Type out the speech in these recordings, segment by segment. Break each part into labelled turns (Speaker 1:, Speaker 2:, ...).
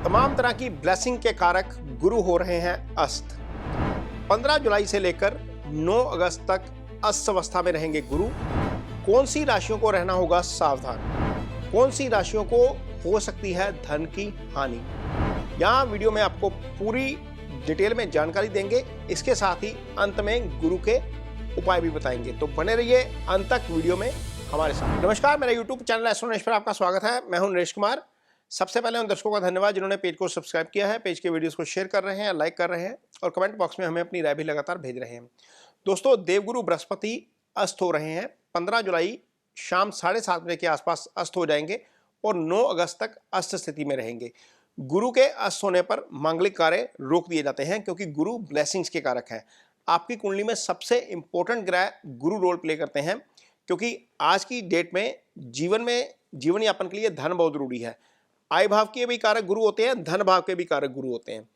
Speaker 1: तमाम तरह की ब्लेसिंग के कारक गुरु हो रहे हैं अस्त। 15 जुलाई से लेकर 9 अगस्त तक अस्त अवस्था में रहेंगे गुरु। कौन सी राशियों को रहना होगा सावधान, कौन सी राशियों को हो सकती है धन की हानि, यहाँ वीडियो में आपको पूरी डिटेल में जानकारी देंगे। इसके साथ ही अंत में गुरु के उपाय भी बताएंगे, तो बने रहिए अंत तक वीडियो में हमारे साथ। नमस्कार, मेरा यूट्यूब चैनल एस्ट्रो नरेश पर आपका स्वागत है। मैं हूं नरेश कुमार। सबसे पहले उन दर्शकों का धन्यवाद जिन्होंने पेज को सब्सक्राइब किया है, पेज के वीडियोस को शेयर कर रहे हैं, लाइक कर रहे हैं और कमेंट बॉक्स में हमें अपनी राय भी लगातार भेज रहे हैं। दोस्तों, देवगुरु बृहस्पति अस्त हो रहे हैं। 15 जुलाई शाम 7:30 बजे के आसपास अस्त हो जाएंगे और 9 अगस्त तक अस्त स्थिति में रहेंगे। गुरु के अस्त होने पर मांगलिक कार्य रोक दिए जाते हैं क्योंकि गुरु ब्लेसिंग्स के कारक हैं। आपकी कुंडली में सबसे इंपॉर्टेंट ग्रह गुरु रोल प्ले करते हैं क्योंकि आज की डेट में जीवन यापन के लिए धन बहुत जरूरी है। आय भाव के भी कारक गुरु होते हैं, धन भाव के भी कारक गुरु होते हैं।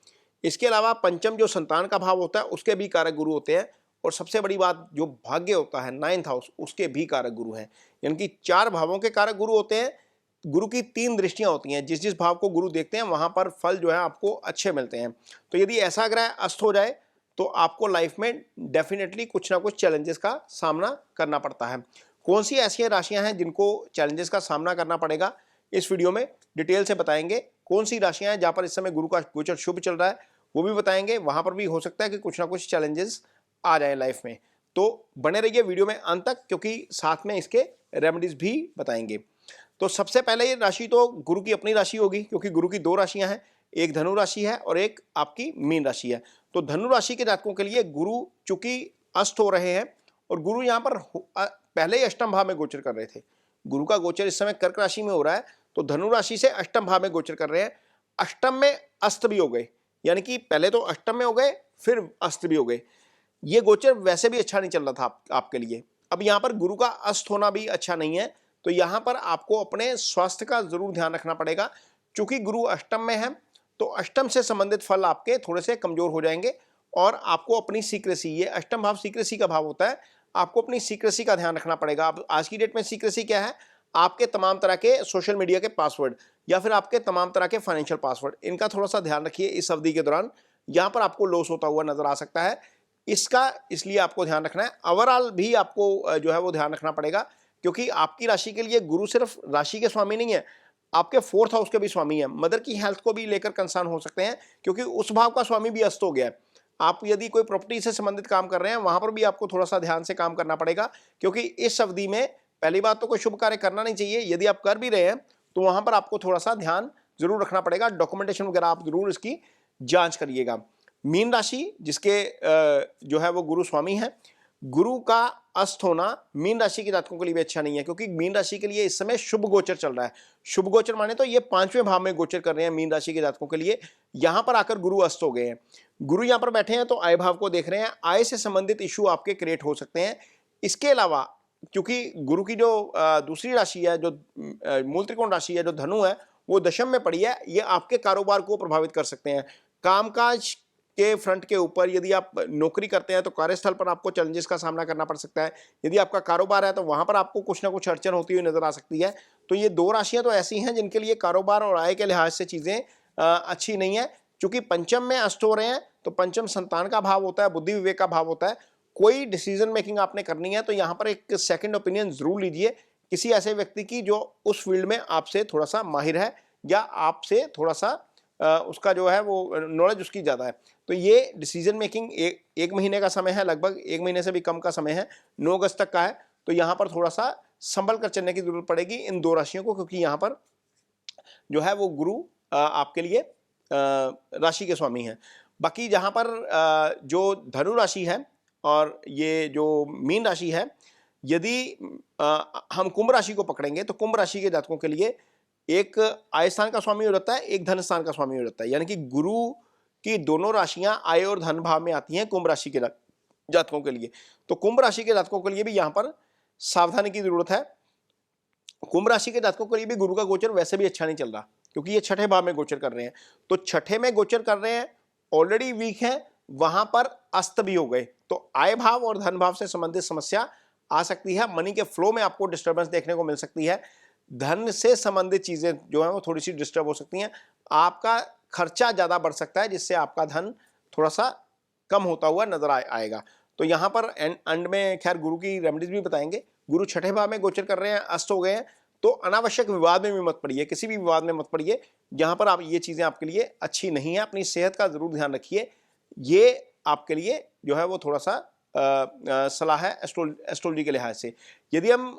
Speaker 1: इसके अलावा पंचम जो संतान का भाव होता है उसके भी कारक गुरु होते हैं और सबसे बड़ी बात जो भाग्य होता है 9th हाउस, उसके भी कारक गुरु हैं। यानी कि 4 भावों के कारक गुरु होते हैं। गुरु की 3 दृष्टियां होती हैं, जिस जिस भाव को गुरु देखते हैं वहां पर फल जो है आपको अच्छे मिलते हैं। तो यदि ऐसा ग्रह अस्त हो जाए तो आपको लाइफ में डेफिनेटली कुछ ना कुछ चैलेंजेस का सामना करना पड़ता है। कौन सी ऐसी राशियां हैं जिनको चैलेंजेस का सामना करना पड़ेगा, इस वीडियो में डिटेल से बताएंगे। कौन सी राशियां हैं जहां पर इस समय गुरु का गोचर शुभ चल रहा है वो भी बताएंगे। वहां पर भी हो सकता है कि कुछ ना कुछ चैलेंजेस आ जाए लाइफ में, तो बने रहिए वीडियो में अंत तक क्योंकि साथ में इसके रेमेडीज भी बताएंगे। तो सबसे पहले ये राशि तो गुरु की अपनी राशि होगी क्योंकि गुरु की 2 राशियां हैं, एक धनु राशि है और एक आपकी मीन राशि है। तो धनु राशि के जातकों के लिए गुरु चूंकि अस्त हो रहे हैं और गुरु यहाँ पर पहले ही अष्टम भाव में गोचर कर रहे थे। गुरु का गोचर इस समय कर्क राशि में हो रहा है, तो धनु राशि से अष्टम भाव में गोचर कर रहे हैं। अष्टम में अस्त भी हो गए, यानी कि पहले तो अष्टम में हो गए फिर अस्त भी हो गए। ये गोचर वैसे भी अच्छा नहीं चल रहा था आपके लिए। अब यहाँ पर गुरु का अस्त होना भी अच्छा नहीं है, तो यहाँ पर आपको अपने स्वास्थ्य का जरूर ध्यान रखना पड़ेगा। चूंकि गुरु अष्टम में है तो अष्टम से संबंधित फल आपके थोड़े से कमजोर हो जाएंगे और आपको अपनी सीक्रेसी, ये अष्टम भाव सीक्रेसी का भाव होता है, आपको अपनी सीक्रेसी का ध्यान रखना पड़ेगा। अब आज की डेट में सीक्रेसी क्या है, आपके तमाम तरह के सोशल मीडिया के पासवर्ड या फिर आपके तमाम तरह के फाइनेंशियल पासवर्ड, इनका थोड़ा सा ध्यान रखिए। इस अवधि के दौरान यहाँ पर आपको लॉस होता हुआ नजर आ सकता है, इसका इसलिए आपको ध्यान रखना है। ओवरऑल भी आपको जो है वो ध्यान रखना पड़ेगा क्योंकि आपकी राशि के लिए गुरु सिर्फ राशि के स्वामी नहीं है, आपके 4th हाउस के भी स्वामी है। मदर की हेल्थ को भी लेकर कंसर्न हो सकते हैं क्योंकि उस भाव का स्वामी भी अस्त हो गया है। आप यदि कोई प्रॉपर्टी से संबंधित काम कर रहे हैं वहां पर भी आपको थोड़ा सा ध्यान से काम करना पड़ेगा क्योंकि इस अवधि में पहली बात तो कोई शुभ कार्य करना नहीं चाहिए। यदि आप कर भी रहे हैं तो वहां पर आपको थोड़ा सा ध्यान जरूर रखना पड़ेगा। डॉक्यूमेंटेशन वगैरह आप जरूर इसकी जांच करिएगा। मीन राशि जिसके जो है वो गुरु स्वामी है, गुरु का अस्त होना मीन राशि के जातकों के लिए भी अच्छा नहीं है क्योंकि मीन राशि के लिए इस समय शुभ गोचर चल रहा है। शुभ गोचर माने तो ये 5वें भाव में गोचर कर रहे हैं मीन राशि के जातकों के लिए। यहां पर आकर गुरु अस्त हो गए हैं। गुरु यहां पर बैठे हैं तो आय भाव को देख रहे हैं, आय से संबंधित इशू आपके क्रिएट हो सकते हैं। इसके अलावा क्योंकि गुरु की जो दूसरी राशि है, जो मूल त्रिकोण राशि है, जो धनु है, वो दशम में पड़ी है, ये आपके कारोबार को प्रभावित कर सकते हैं। कामकाज के फ्रंट के ऊपर यदि आप नौकरी करते हैं तो कार्यस्थल पर आपको चैलेंजेस का सामना करना पड़ सकता है। यदि आपका कारोबार है तो वहां पर आपको कुछ ना कुछ अड़चन होती हुई नजर आ सकती है। तो ये 2 राशियां तो ऐसी हैं जिनके लिए कारोबार और आय के लिहाज से चीजें अच्छी नहीं है। चूंकि पंचम में अस्त हो रहे हैं तो पंचम संतान का भाव होता है, बुद्धि विवेक का भाव होता है। कोई डिसीजन मेकिंग आपने करनी है तो यहाँ पर एक सेकेंड ओपिनियन जरूर लीजिए किसी ऐसे व्यक्ति की जो उस फील्ड में आपसे थोड़ा सा माहिर है या आपसे थोड़ा सा उसका जो है वो नॉलेज उसकी ज़्यादा है। तो ये डिसीजन मेकिंग एक महीने का समय है, लगभग 1 महीने से भी कम का समय है, 9 अगस्त तक का है। तो यहाँ पर थोड़ा सा संभल कर चलने की जरूरत पड़ेगी इन 2 राशियों को क्योंकि यहाँ पर जो है वो गुरु आपके लिए राशि के स्वामी हैं। बाकी जहाँ पर जो धनु राशि है और ये जो मीन राशि है, यदि हम कुंभ राशि को पकड़ेंगे तो कुंभ राशि के जातकों के लिए एक आय स्थान का स्वामी हो जाता है, एक धन स्थान का स्वामी हो जाता है। यानी कि गुरु की दोनों राशियां आय और धन भाव में आती हैं कुंभ राशि के जातकों के लिए। तो कुंभ राशि के जातकों के लिए भी यहाँ पर सावधानी की जरूरत है। कुंभ राशि के जातकों के लिए भी गुरु का गोचर वैसे भी अच्छा नहीं चल रहा क्योंकि ये 6ठे भाव में गोचर कर रहे हैं। तो 6ठे में गोचर कर रहे हैं, ऑलरेडी वीक है, वहां पर अस्त भी हो गए तो आय भाव और धन भाव से संबंधित समस्या आ सकती है। मनी के फ्लो में आपको डिस्टर्बेंस देखने को मिल सकती है। धन से संबंधित चीजें जो है वो थोड़ी सी डिस्टर्ब हो सकती हैं। आपका खर्चा ज़्यादा बढ़ सकता है, जिससे आपका धन थोड़ा सा कम होता हुआ नजर आएगा। तो यहाँ पर एंड में खैर गुरु की रेमेडीज भी बताएंगे। गुरु छठे भाव में गोचर कर रहे हैं, अस्त हो गए हैं, तो अनावश्यक विवाद में भी मत पड़िए, किसी भी विवाद में मत पड़िए जहाँ पर आप ये चीज़ें आपके लिए अच्छी नहीं है। अपनी सेहत का ज़रूर ध्यान रखिए, ये आपके लिए जो है वो थोड़ा सा सलाह है एस्ट्रोलॉजी के लिहाज से। यदि हम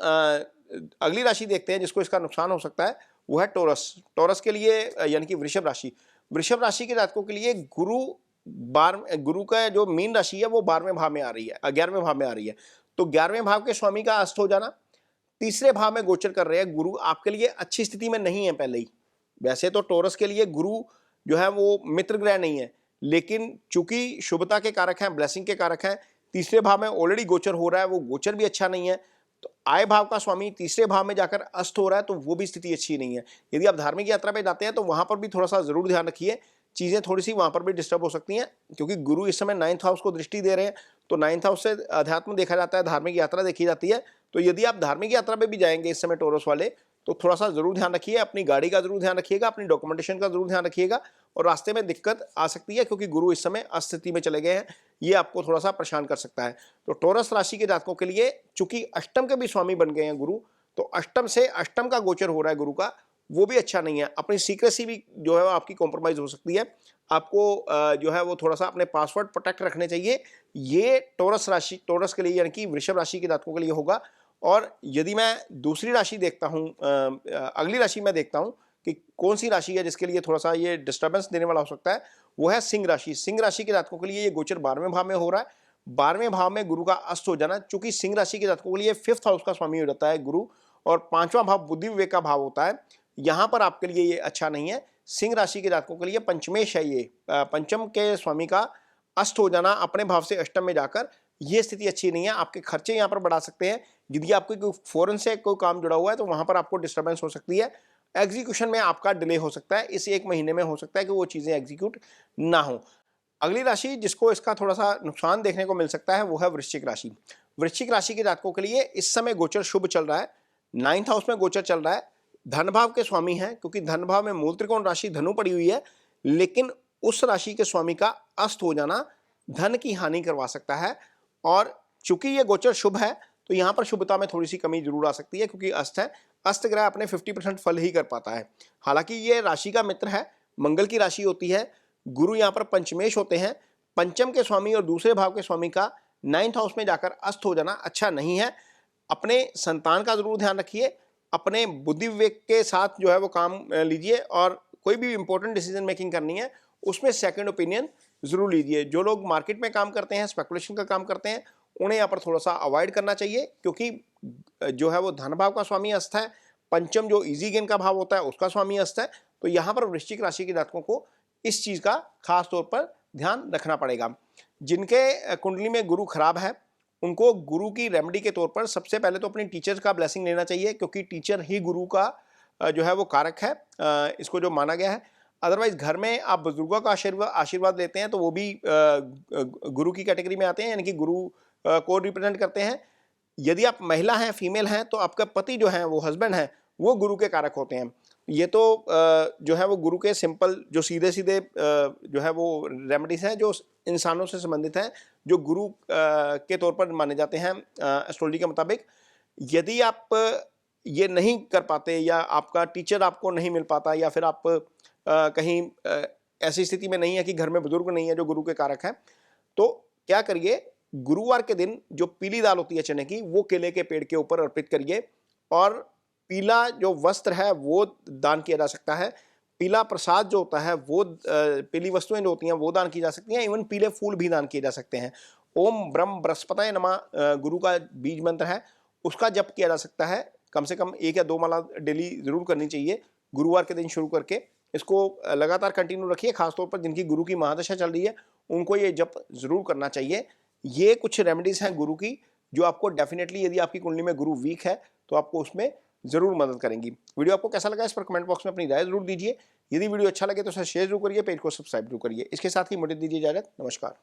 Speaker 1: अगली राशि देखते हैं जिसको इसका नुकसान हो सकता है, वो है टॉरस। टॉरस के लिए यानी कि वृषभ राशि। वृषभ राशि के जातकों के लिए गुरु का जो मीन राशि है वो 12वें भाव में आ रही है, 11वें भाव में आ रही है। तो 11वें भाव के स्वामी का अस्त हो जाना, तीसरे भाव में गोचर कर रहे हैं गुरु, आपके लिए अच्छी स्थिति में नहीं है पहले ही। वैसे तो टॉरस के लिए गुरु जो है वो मित्र ग्रह नहीं है, लेकिन चूंकि शुभता के कारक हैं, ब्लेसिंग के कारक हैं, तीसरे भाव में ऑलरेडी गोचर हो रहा है, वो गोचर भी अच्छा नहीं है। तो आय भाव का स्वामी तीसरे भाव में जाकर अस्त हो रहा है, तो वो भी स्थिति अच्छी नहीं है। यदि आप धार्मिक यात्रा पे जाते हैं तो वहां पर भी थोड़ा सा जरूर ध्यान रखिए, चीजें थोड़ी सी वहां पर भी डिस्टर्ब हो सकती हैं, क्योंकि गुरु इस समय 9th हाउस को दृष्टि दे रहे हैं। तो 9th हाउस से अध्यात्म देखा जाता है, धार्मिक यात्रा देखी जाती है। तो यदि आप धार्मिक यात्रा पे भी जाएंगे इस समय टॉरस वाले, तो थोड़ा सा जरूर ध्यान रखिए, अपनी गाड़ी का जरूर ध्यान रखिएगा, अपनी डॉक्यूमेंटेशन का जरूर ध्यान रखिएगा, और रास्ते में दिक्कत आ सकती है क्योंकि गुरु इस समय अस्थिति में चले गए हैं, ये आपको थोड़ा सा परेशान कर सकता है। तो टॉरस राशि के जातकों के लिए चूंकि अष्टम के भी स्वामी बन गए हैं गुरु, तो अष्टम से अष्टम का गोचर हो रहा है गुरु का, वो भी अच्छा नहीं है। अपनी सीक्रेसी भी जो है वो आपकी कॉम्प्रोमाइज हो सकती है। आपको जो है वो थोड़ा सा अपने पासवर्ड प्रोटेक्ट रखने चाहिए। ये टॉरस के लिए यानी कि वृषभ राशि के जातकों के लिए होगा। और यदि मैं दूसरी राशि देखता हूँ, अगली राशि में देखता हूँ कि कौन सी राशि है जिसके लिए थोड़ा सा ये डिस्टर्बेंस देने वाला हो सकता है, वो है सिंह राशि। सिंह राशि के जातकों के लिए ये गोचर 12वें भाव में हो रहा है। 12वें भाव में गुरु का अस्त हो जाना, चूंकि सिंह राशि के जातकों के लिए 5th हाउस का स्वामी हो जाता है गुरु, और 5वां भाव बुद्धि विवेक का भाव होता है। यहाँ पर आपके लिए ये अच्छा नहीं है। सिंह राशि के जातकों के लिए पंचमेश है, ये पंचम के स्वामी का अस्त हो जाना अपने भाव से अष्टम में जाकर, ये स्थिति अच्छी नहीं है। आपके खर्चे यहाँ पर बढ़ा सकते हैं। यदि आपको कोई फॉरेन से कोई काम जुड़ा हुआ है तो वहां पर आपको डिस्टर्बेंस हो सकती है। एग्जीक्यूशन में आपका डिले हो सकता है, इस 1 महीने में हो सकता है कि वो चीजें एग्जीक्यूट ना हो। अगली राशि जिसको इसका थोड़ा सा नुकसान देखने को मिल सकता है वो है वृश्चिक राशि। वृश्चिक राशि के जातकों के लिए इस समय गोचर शुभ चल रहा है, 9th हाउस में गोचर चल रहा है, धन भाव के स्वामी हैं, क्योंकि धन भाव में मूल त्रिकोण राशि धनु पड़ी हुई है, लेकिन उस राशि के स्वामी का अस्त हो जाना धन की हानि करवा सकता है। और चूंकि ये गोचर शुभ है तो यहाँ पर शुभता में थोड़ी सी कमी जरूर आ सकती है, क्योंकि अस्त है, अस्त ग्रह अपने 50% फल ही कर पाता है। हालांकि ये राशि का मित्र है, मंगल की राशि होती है, गुरु यहाँ पर पंचमेश होते हैं, पंचम के स्वामी और दूसरे भाव के स्वामी का 9th हाउस में जाकर अस्त हो जाना अच्छा नहीं है। अपने संतान का जरूर ध्यान रखिए, अपने बुद्धि विवेक के साथ जो है वो काम लीजिए, और कोई भी इंपॉर्टेंट डिसीजन मेकिंग करनी है उसमें सेकंड ओपिनियन जरूर लीजिए। जो लोग मार्केट में काम करते हैं, स्पेकुलेशन का काम करते हैं, उन्हें यहाँ पर थोड़ा सा अवॉइड करना चाहिए, क्योंकि जो है वो धन भाव का स्वामी अस्त है, पंचम जो इजी गेन का भाव होता है उसका स्वामी अस्त है। तो यहाँ पर वृश्चिक राशि के जातकों को इस चीज का खास तौर पर ध्यान रखना पड़ेगा। जिनके कुंडली में गुरु खराब है उनको गुरु की रेमेडी के तौर पर सबसे पहले तो अपनी टीचर का ब्लेसिंग लेना चाहिए, क्योंकि टीचर ही गुरु का जो है वो कारक है, इसको जो माना गया है। अदरवाइज घर में आप बुजुर्गों का आशीर्वाद लेते हैं तो वो भी गुरु की कैटेगरी में आते हैं, यानी कि गुरु को रिप्रेजेंट करते हैं। यदि आप महिला हैं, फीमेल हैं, तो आपका पति जो है वो हस्बैंड है, वो गुरु के कारक होते हैं। ये तो जो है वो गुरु के सिंपल जो सीधे सीधे जो है वो रेमेडीज हैं जो इंसानों से संबंधित हैं, जो गुरु के तौर पर माने जाते हैं एस्ट्रोलॉजी के मुताबिक। यदि आप ये नहीं कर पाते, या आपका टीचर आपको नहीं मिल पाता, या फिर आप कहीं ऐसी स्थिति में नहीं है कि घर में बुजुर्ग नहीं है जो गुरु के कारक हैं, तो क्या करिए, गुरुवार के दिन जो पीली दाल होती है चने की, वो केले के पेड़ के ऊपर अर्पित करिए। और पीला जो वस्त्र है वो दान किया जा सकता है, पीला प्रसाद जो होता है वो पीली वस्तुएं जो होती हैं वो दान की जा सकती हैं, इवन पीले फूल भी दान किए जा सकते हैं। ओम ब्रह्म बृहस्पतये नमः गुरु का बीज मंत्र है, उसका जप किया जा सकता है। कम से कम 1 या 2 माला डेली जरूर करनी चाहिए गुरुवार के दिन शुरू करके। इसको लगातार कंटिन्यू रखिए, खासतौर पर जिनकी गुरु की महादशा चल रही है उनको ये जप जरूर करना चाहिए। ये कुछ रेमेडीज हैं गुरु की जो आपको डेफिनेटली, यदि आपकी कुंडली में गुरु वीक है तो आपको उसमें जरूर मदद करेंगी। वीडियो आपको कैसा लगा इस पर कमेंट बॉक्स में अपनी राय जरूर दीजिए। यदि वीडियो अच्छा लगे तो उसे शेयर जरूर करिए, पेज को सब्सक्राइब जरूर करिए। इसके साथ ही मुझे दीजिए इजाजत, नमस्कार।